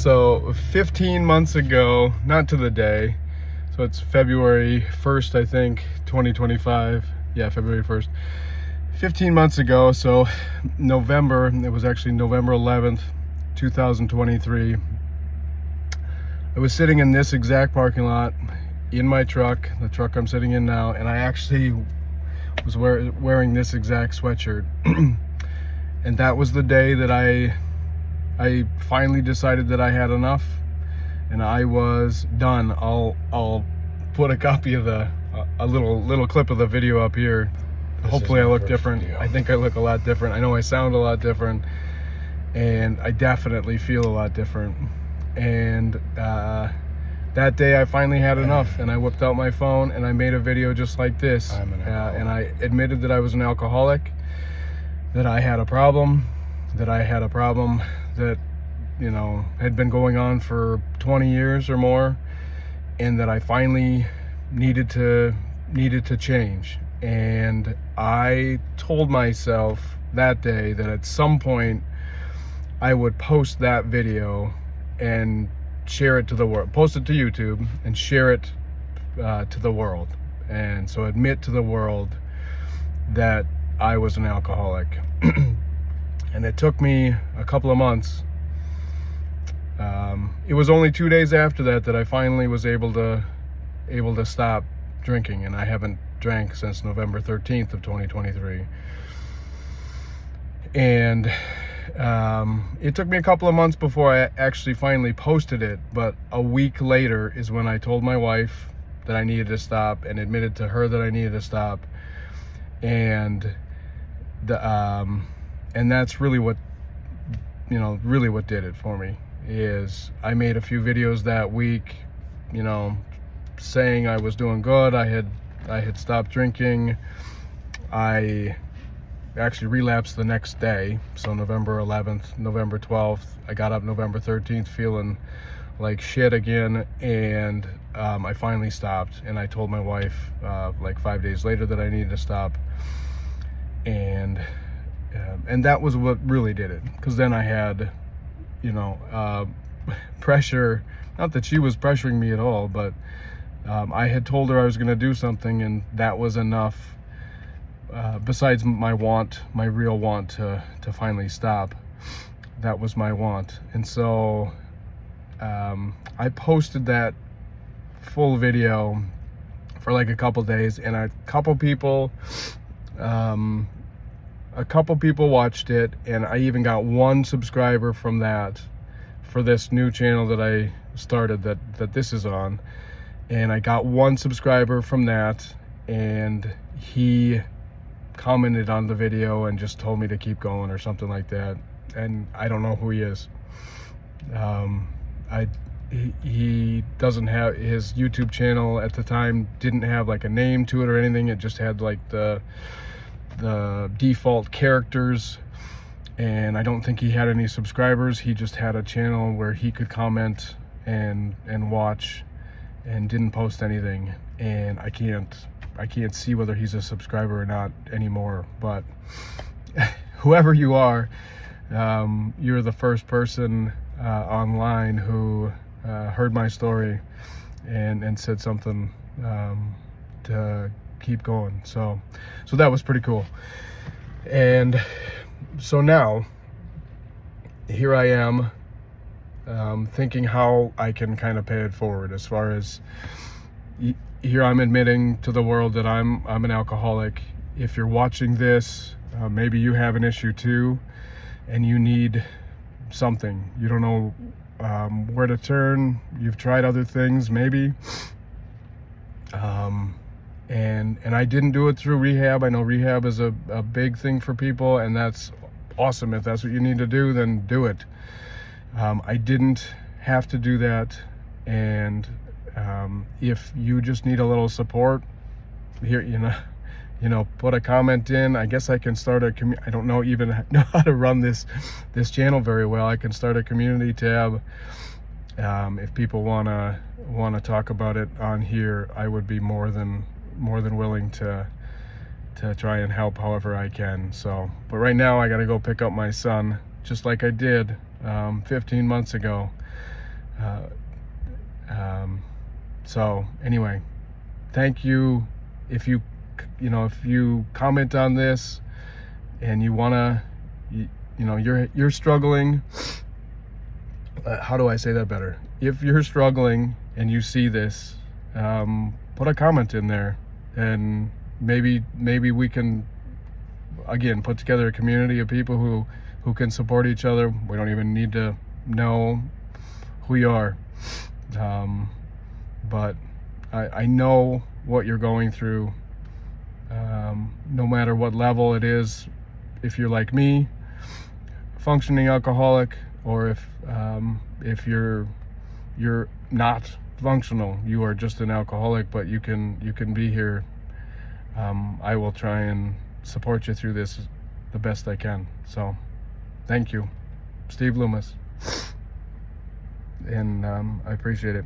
So 15 months ago, not to the day, so it's February 1st, I think, 2025. Yeah, February 1st. 15 months ago, so November, it was actually November 11th, 2023. I was sitting in this exact parking lot in my truck, the truck I'm sitting in now, and I actually was wearing this exact sweatshirt. And that was the day that I finally decided that I had enough and I was done. I'll put a copy of a little clip of the video up here. Hopefully I look different. Video. I think I look a lot different. I know I sound a lot different, and I definitely feel a lot different. And that day I finally had enough, and I whipped out my phone and I made a video just like this. And I admitted that I was an alcoholic, that I had a problem, that, you know, had been going on for 20 years or more, and that I finally needed to change. And I told myself that day that at some point I would post that video and share it to the world, post it to YouTube and share it to the world. And so admit to the world that I was an alcoholic. And it took me a couple of months. It was only 2 days after that I finally was able to stop drinking, and I haven't drank since November 13th of 2023. And it took me a couple of months before I actually finally posted it, but a week later is when I told my wife that I needed to stop and admitted to her that I needed to stop. And that's really what, you know, really what did it for me. Is I made a few videos that week, you know, saying I was doing good. I had stopped drinking. I actually relapsed the next day, so November 11th, November 12th. I got up November 13th feeling like shit again, and I finally stopped. And I told my wife like 5 days later that I needed to stop. And that was what really did it, because then I had, you know, pressure. Not that she was pressuring me at all, but I had told her I was going to do something, and that was enough. Besides my real want to finally stop, that was my want. And so I posted that full video for like a couple days, and a couple people watched it, and I even got one subscriber from that, for this new channel that I started that this is on. And I got one subscriber from that, and he commented on the video and just told me to keep going or something like that. And I don't know who he is. He doesn't have, his YouTube channel at the time didn't have like a name to it or anything. It just had like the default characters, and I don't think he had any subscribers. He just had a channel where he could comment and watch, and didn't post anything. And I can't see whether he's a subscriber or not anymore. But whoever you are, you're the first person online who heard my story and said something to keep going. So that was pretty cool. And so now here I am, thinking how I can kind of pay it forward, as far as here I'm admitting to the world that I'm an alcoholic. If you're watching this, maybe you have an issue too, and you need something. You don't know where to turn. You've tried other things maybe, and I didn't do it through rehab. I know rehab is a big thing for people, and that's awesome. If that's what you need to do, then do it. I didn't have to do that. And if you just need a little support, here, you know, put a comment in. I guess I can start I don't know how to run this channel very well. I can start a community tab. If people wanna talk about it on here, I would be more than willing to try and help however I can. So, but right now I gotta go pick up my son, just like I did 15 months ago. Uh, so anyway, thank you. If you comment on this and you wanna, you're struggling. How do I say that better? If you're struggling and you see this, put a comment in there, and maybe we can again put together a community of people who can support each other. We don't even need to know who you are, but I know what you're going through, no matter what level it is. If you're like me, functioning alcoholic, or if you're not functional, you are just an alcoholic, but you can be here. I will try and support you through this the best I can. So thank you, Steve Loomis, and I appreciate it.